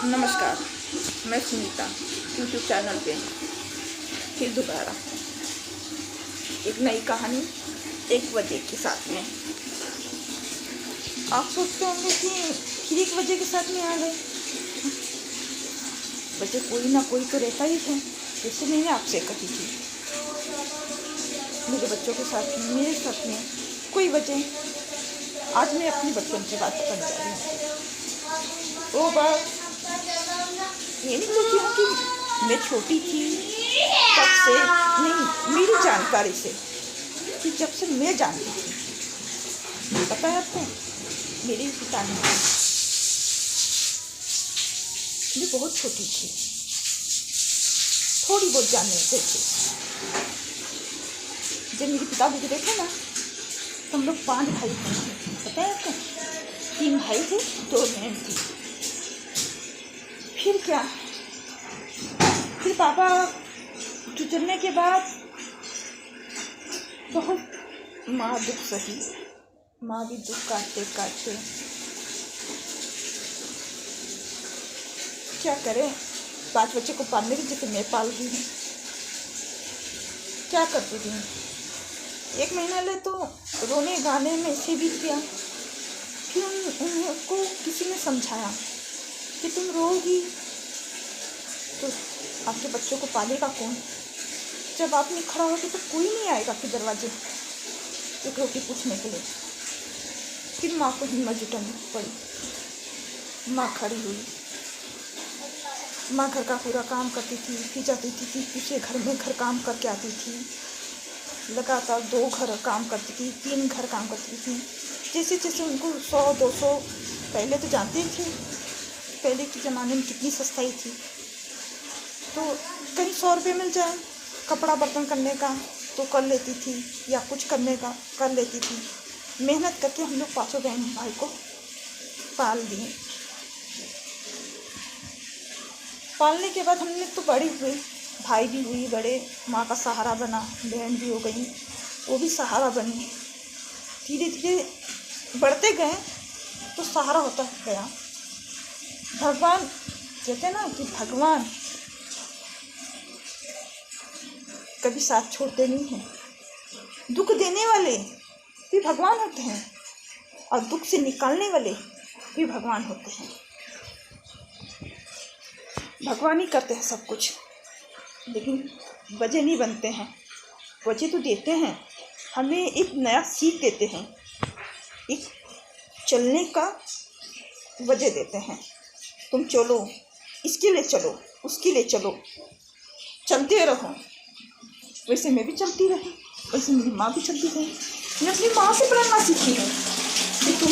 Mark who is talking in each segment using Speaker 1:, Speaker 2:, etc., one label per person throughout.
Speaker 1: नमस्कार, मैं Sunita YouTube channel पे फिर दोबारा एक नई कहानी 1 बजे के साथ में। आप सोचते होंगे कि फिर 1 बजे के साथ में आ गए। बच्चे कोई ना कोई तो रहता ही है, जैसे मैंने आपसे कही थी। मेरे बच्चों के साथ में, मेरे साथ में कोई वजह। आज मैं अपनी बचपन की बात करने जा रही हूँ। वो बात ये नहीं बोलती हूँ कि मैं छोटी थी तब से, नहीं, मेरी जानकारी से कि जब से मैं जानती थी। पता है आपको, मेरे पिता ने, मैं बहुत छोटी थी, थोड़ी बहुत जानने थे। जब मेरे पिता गुजरे थे ना, तो हम लोग 5 भाई थे। पता है आपको, 3 भाई थे, 2 बहन थी। फिर क्या, फिर पापा गुजरने के बाद बहुत माँ दुख सही। माँ भी दुख काटते काटते क्या करे, 5 बच्चे को पालने की जैसे मैं पाल रही हूँ। क्या करती थी, 1 महीना ले तो रोने गाने में से बीत गया। फिर उनको किसी ने समझाया कि तुम रोगी तो आपके बच्चों को पालेगा कौन। जब आप नहीं खड़ा होगे तो कोई नहीं आएगा आपके दरवाजे एक रोटी पूछने के लिए। फिर माँ को हिम्मत जुटानी पड़ी। माँ खड़ी हुई। माँ घर का पूरा काम करती थी, फिर जाती थी दूसरे घर में घर काम करके आती थी। लगातार 2 घर काम करती थी, 3 घर काम करती थी। जैसे जैसे उनको 100-200, पहले तो जानते ही थे पहले के ज़माने में कितनी सस्ताई थी। तो कहीं 100 रुपये मिल जाए कपड़ा बर्तन करने का तो कर लेती थी, या कुछ करने का कर लेती थी। मेहनत करके हम लोग 5 बहन भाई को पाल दिए। पालने के बाद हमने तो बड़ी हुई, भाई भी हुई बड़े, माँ का सहारा बना, बहन भी हो गई, वो भी सहारा बनी। धीरे धीरे बढ़ते गए तो सहारा होता गया। भगवान कहते ना कि भगवान कभी साथ छोड़ते नहीं हैं। दुख देने वाले भी भगवान होते हैं और दुख से निकालने वाले भी भगवान होते हैं। भगवान ही करते हैं सब कुछ, लेकिन वजह नहीं बनते हैं। वजह तो देते हैं, हमें एक नया सीख देते हैं, एक चलने का वजह देते हैं। तुम चलो, इसके लिए चलो, उसके लिए चलो, चलते रहो। वैसे मैं भी चलती रही, वैसे मेरी माँ भी चलती रही। मैं अपनी माँ से प्रेरणा सीखी है कि तुम,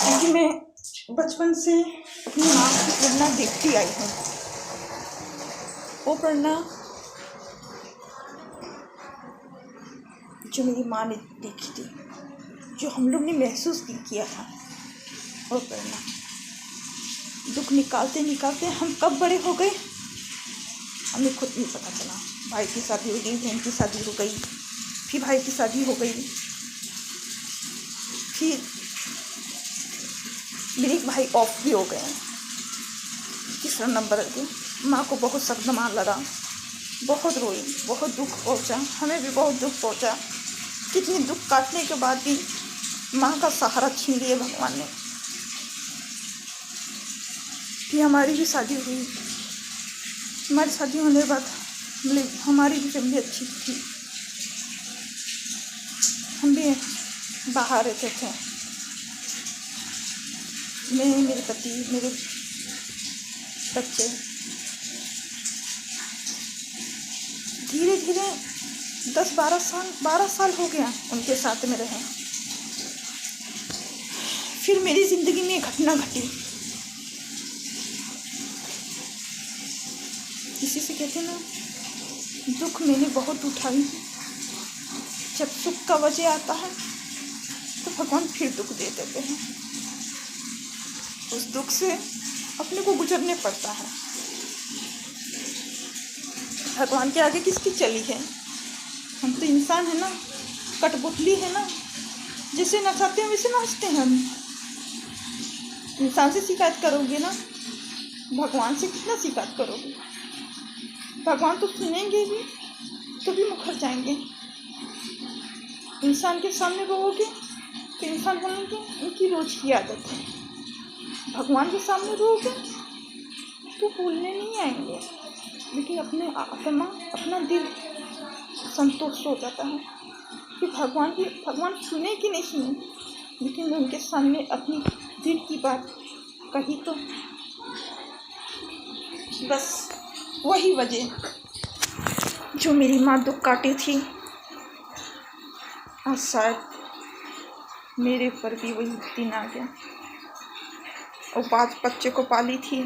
Speaker 1: क्योंकि मैं बचपन से अपनी माँ की प्रेरणा देखती आई हूँ। वो प्रेरणा जो मेरी माँ ने देखी थी, जो हम लोग ने महसूस भी किया था, वो प्रेरणा। दुख निकालते निकालते हम कब बड़े हो गए हमें खुद नहीं पता चला। भाई की शादी हो गई, बहन की शादी हो गई, फिर भाई की शादी हो गई, फिर मेरे भाई ऑफ भी हो गए, 3 नंबर के। माँ को बहुत सदमा लगा, बहुत रोई, बहुत दुख पहुँचा, हमें भी बहुत दुख पहुँचा। कितनी दुख काटने के बाद भी माँ का सहारा छीन लिया भगवान ने। फिर हमारी भी शादी हुई। हमारी शादी होने के बाद हमारी भी फैमिली अच्छी थी, हम भी बाहर रहते थे। मैं, मेरे पति, मेरे बच्चे। धीरे धीरे 12 साल हो गया उनके साथ में रहे। फिर मेरी ज़िंदगी में घटना घटी। इसी से कहते ना, दुख मैंने बहुत उठाई। जब सुख का वजह आता है तो भगवान फिर दुख दे देते हैं। उस दुख से अपने को गुजरने पड़ता है। भगवान के आगे किसकी चली है, हम तो इंसान है ना, कठपुतली है ना, जैसे नचाते हैं वैसे नाचते हैं हम। इंसान से शिकायत करोगे ना, भगवान से कितना शिकायत करोगे? भगवान तो सुनेंगे भी तो भी मुकर जाएंगे। इंसान के सामने रहोगे तो इंसान बोलेंगे इनकी रोज की आदत है। भगवान के सामने रहोगे तो बोलने नहीं आएंगे, लेकिन अपना दिल संतोष हो जाता है कि भगवान सुने कि नहीं सुने, लेकिन मैं उनके सामने अपनी दिल की बात कही तो बस वही वजह जो मेरी माँ दुख काटी थी, आज शायद मेरे ऊपर भी वही दिन आ गया। और 5 बच्चे को पाली थी,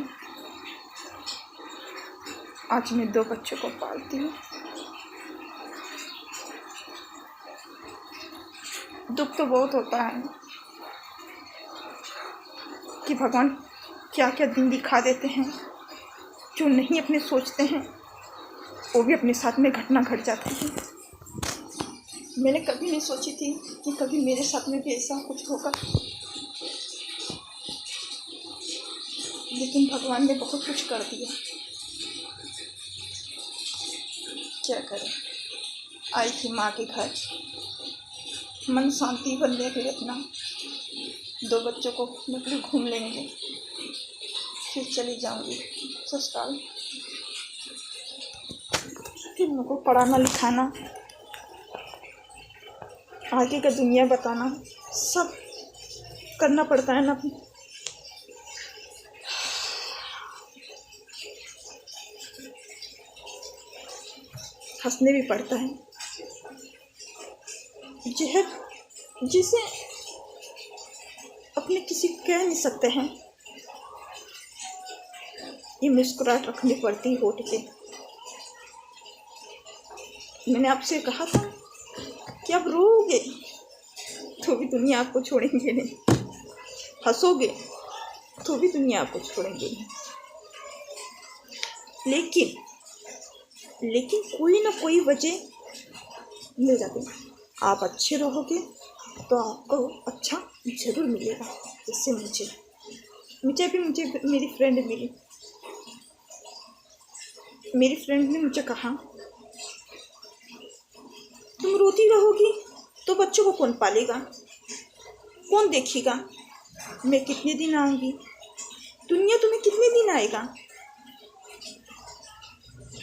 Speaker 1: आज मैं 2 बच्चों को पालती हूँ। दुख तो बहुत होता है कि भगवान क्या क्या दिन दिखा देते हैं, जो नहीं अपने सोचते हैं वो भी अपने साथ में घटना घट जाती है। मैंने कभी नहीं सोची थी कि कभी मेरे साथ में भी ऐसा कुछ होगा, लेकिन भगवान ने बहुत कुछ कर दिया। क्या करें, आई थी माँ के घर, मन शांति बनने के लिए अपना 2 बच्चों को मतलब घूम लेंगे, फिर चली जाऊंगी ससुराल। फिर उनको पढ़ाना लिखाना, आगे का दुनिया बताना, सब करना पड़ता है ना। हंसने भी पड़ता है, जिसे अपने किसी कह नहीं सकते हैं, ये मुस्कुराहट रखनी पड़ती है होठ पे। मैंने आपसे कहा था कि आप रोओगे तो भी दुनिया आपको छोड़ेंगे नहीं, हंसोगे तो भी दुनिया आपको छोड़ेंगे नहीं, लेकिन कोई ना कोई वजह मिल जाती है। आप अच्छे रहोगे तो आपको अच्छा ज़रूर मिलेगा। जैसे मुझे मेरी फ्रेंड मिली, मेरी फ्रेंड ने मुझे कहा तुम रोती रहोगी तो बच्चों को कौन पालेगा, कौन देखेगा, मैं कितने दिन आऊँगी, दुनिया तुम्हें कितने दिन आएगा,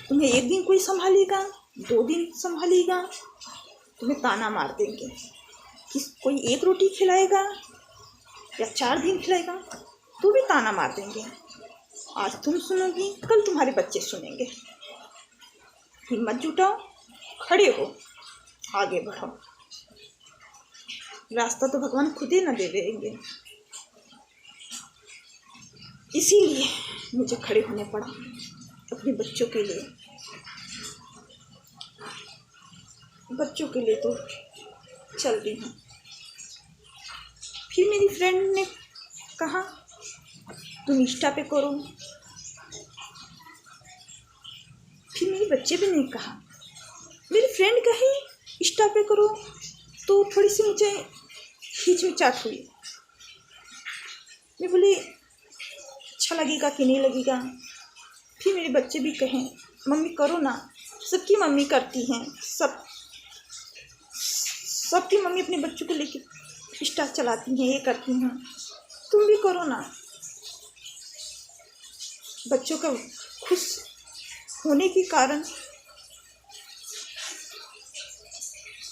Speaker 1: तुम्हें 1 दिन कोई संभालेगा, 2 दिन संभालेगा, तुम्हें ताना मार देंगे कि कोई 1 रोटी खिलाएगा या 4 दिन खिलाएगा तो भी ताना मार देंगे। आज तुम सुनोगी, कल तुम्हारे बच्चे सुनेंगे। हिम्मत जुटाओ, खड़े हो, आगे बढ़ो, रास्ता तो भगवान खुद ही ना दे देंगे। इसीलिए मुझे खड़े होने पड़ा अपने बच्चों के लिए। बच्चों के लिए तो चल रही हूँ। फिर मेरी फ्रेंड ने कहा तुम इंस्टा पे करो, फिर मेरे बच्चे भी ने कहा, मेरी फ्रेंड कही इंस्टा पे करो तो थोड़ी सी मुझे हिचकिचाहट हुई। मैं बोली अच्छा लगेगा कि नहीं लगेगा। फिर मेरे बच्चे भी कहें मम्मी करो ना, सबकी मम्मी करती हैं, सबकी मम्मी अपने बच्चों को लेके इंस्टा चलाती हैं, ये करती हैं, तुम भी करो ना। बच्चों का खुश होने के कारण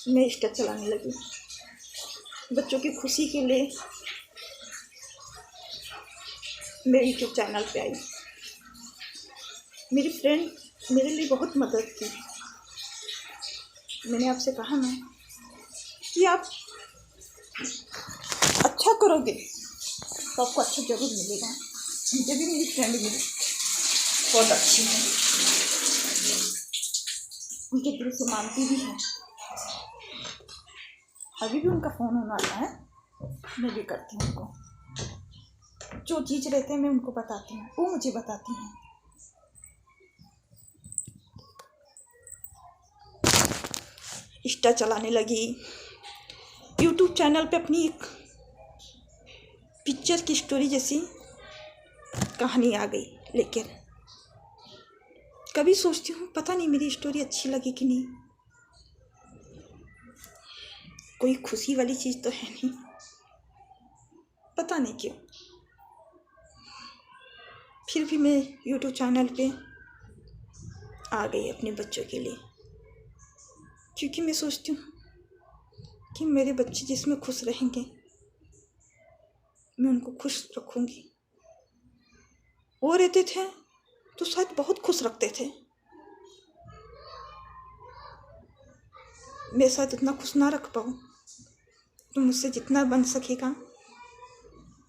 Speaker 1: मैं इंस्टा चलाने लगी। बच्चों की खुशी के लिए मैं यूट्यूब चैनल पे आई। मेरी फ्रेंड मेरे लिए बहुत मदद की। मैंने आपसे कहा ना कि आप अच्छा करोगे तो आपको अच्छा ज़रूर मिलेगा। मुझे भी मेरी फ्रेंड मिली, बहुत अच्छी है, उनके दिल से मानती भी है। अभी भी उनका फ़ोन होना आता है, मैं भी करती हूँ उनको। जो चीज़ रहते हैं मैं उनको बताती हूँ, वो मुझे बताती हैं। इंस्टा चलाने लगी, यूट्यूब चैनल पे अपनी एक पिक्चर की स्टोरी जैसी कहानी आ गई। लेकिन कभी सोचती हूँ पता नहीं मेरी स्टोरी अच्छी लगी कि नहीं, कोई खुशी वाली चीज़ तो है नहीं, पता नहीं क्यों। फिर भी मैं यूट्यूब चैनल पे आ गई अपने बच्चों के लिए, क्योंकि मैं सोचती हूँ कि मेरे बच्चे जिसमें खुश रहेंगे मैं उनको खुश रखूँगी। वो रहते थे तो शायद बहुत खुश रखते थे, मैं शायद उतना खुश ना रख पाऊँ। तो मुझसे जितना बन सकेगा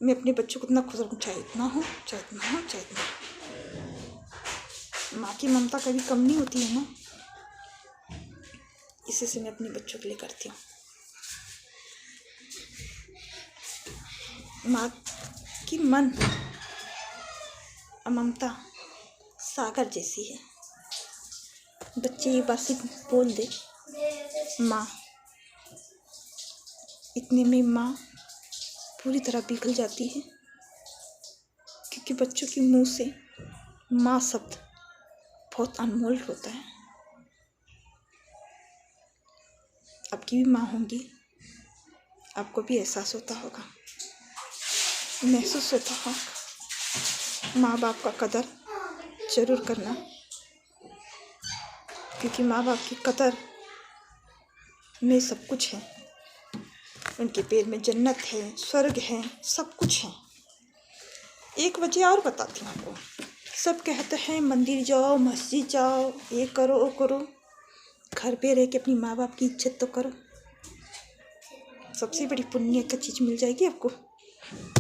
Speaker 1: मैं अपने बच्चों को उतना खुश रखूँ, चाहे इतना हो चाहे इतना हो चाहे इतना हो। माँ की ममता कभी कम नहीं होती है ना, इसी से मैं अपने बच्चों के लिए करती हूँ। माँ की मन ममता सागर जैसी है। बच्चे ये बात सिर्फ बोल दे माँ, इतने में माँ पूरी तरह पिघल जाती है, क्योंकि बच्चों के मुंह से माँ शब्द बहुत अनमोल होता है। आपकी भी माँ होंगी, आपको भी एहसास होता होगा, महसूस होता होगा। माँ बाप का कदर जरूर करना, क्योंकि माँ बाप की कदर में सब कुछ है। उनके पैर में जन्नत है, स्वर्ग है, सब कुछ है। एक वजह और बताती हूँ आपको। सब कहते हैं मंदिर जाओ, मस्जिद जाओ, ये करो वो करो, घर पे रह के अपनी माँ बाप की इज्जत तो करो। सबसे बड़ी पुण्य का चीज़ मिल जाएगी आपको,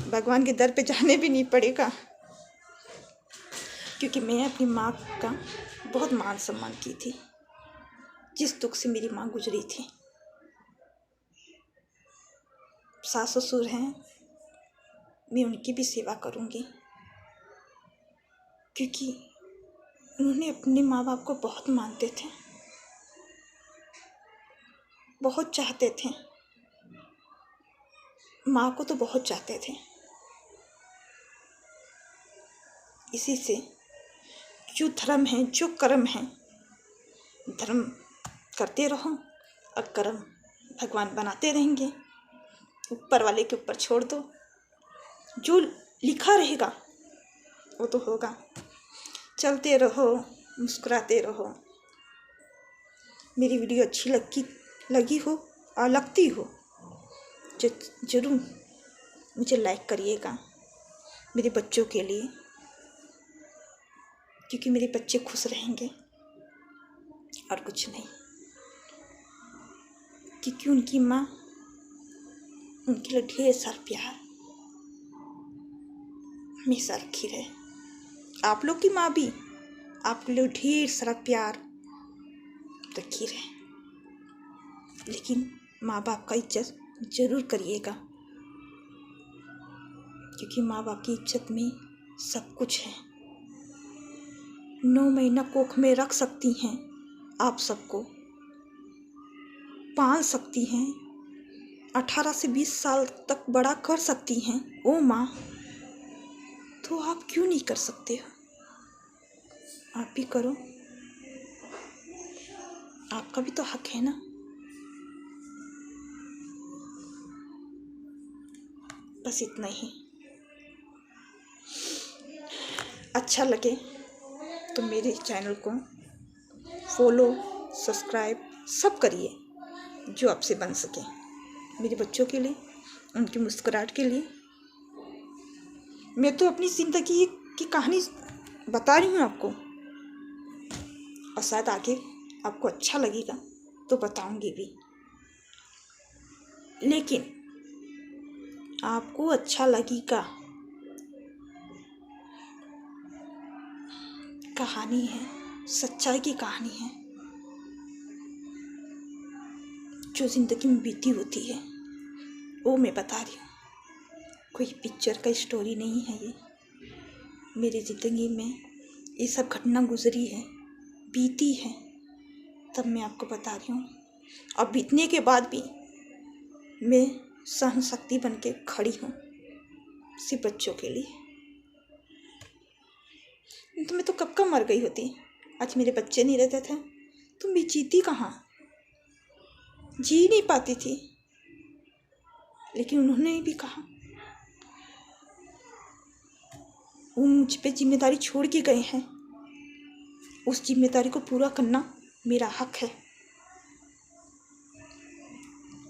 Speaker 1: भगवान के दर पे जाने भी नहीं पड़ेगा। क्योंकि मैं अपनी माँ का बहुत मान सम्मान की थी, जिस दुख से मेरी माँ गुजरी थी। सास ससुर हैं, मैं उनकी भी सेवा करूँगी, क्योंकि उन्होंने अपने माँ बाप को बहुत मानते थे, बहुत चाहते थे, माँ को तो बहुत चाहते थे। इसी से जो धर्म है, जो कर्म है, धर्म करते रहो और कर्म भगवान बनाते रहेंगे। ऊपर वाले के ऊपर छोड़ दो, जो लिखा रहेगा वो तो होगा। चलते रहो, मुस्कुराते रहो। मेरी वीडियो अच्छी लगी हो और लगती हो जरूर मुझे लाइक करिएगा, मेरे बच्चों के लिए, क्योंकि मेरे बच्चे खुश रहेंगे और कुछ नहीं। क्योंकि उनकी माँ उनके लिए ढेर सारा प्यार हमेशा रखी रहे। आप लोग की माँ भी आपके लिए ढेर सारा प्यार रखी रहे। लेकिन माँ बाप का इज्जत जरूर करिएगा, क्योंकि माँ बाप की इज्जत में सब कुछ है। 9 महीना कोख में रख सकती हैं आप सबको, पाल सकती हैं, 18 से 20 साल तक बड़ा कर सकती हैं वो माँ, तो आप क्यों नहीं कर सकते हो? आप भी करो, आपका भी तो हक है ना। बस इतना ही। अच्छा लगे तो मेरे चैनल को फॉलो, सब्सक्राइब सब करिए, जो आपसे बन सके। मेरे बच्चों के लिए, उनकी मुस्कुराहट के लिए। मैं तो अपनी ज़िंदगी की कहानी बता रही हूँ आपको, और शायद आगे आपको अच्छा लगेगा तो बताऊंगी भी। लेकिन आपको अच्छा लगेगा, कहानी है, सच्चाई की कहानी है, जो ज़िंदगी में बीती होती है वो मैं बता रही हूँ। कोई पिक्चर का स्टोरी नहीं है ये। मेरी ज़िंदगी में ये सब घटना गुजरी है, बीती है, तब मैं आपको बता रही हूँ। और बीतने के बाद भी मैं सहन शक्ति बन के खड़ी हूँ। सिर्फ बच्चों के लिए। तो मैं तो कब का मर गई होती, आज मेरे बच्चे नहीं रहते थे तो मैं जीती कहाँ, जी नहीं पाती थी। लेकिन उन्होंने भी कहा, वो मुझ पे जिम्मेदारी छोड़ के गए हैं, उस जिम्मेदारी को पूरा करना मेरा हक है,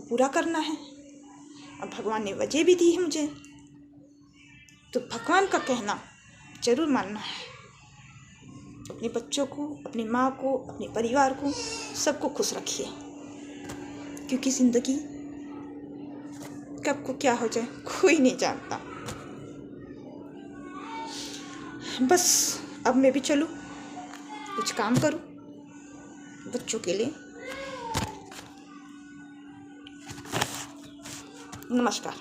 Speaker 1: पूरा करना है। और भगवान ने वजह भी दी है मुझे, तो भगवान का कहना जरूर मानना है। अपने बच्चों को, अपनी माँ को, अपने परिवार को, सबको खुश रखिए, क्योंकि ज़िंदगी कब को क्या हो जाए कोई नहीं जानता। बस अब मैं भी चलूँ, कुछ काम करूँ बच्चों के लिए। नमस्कार।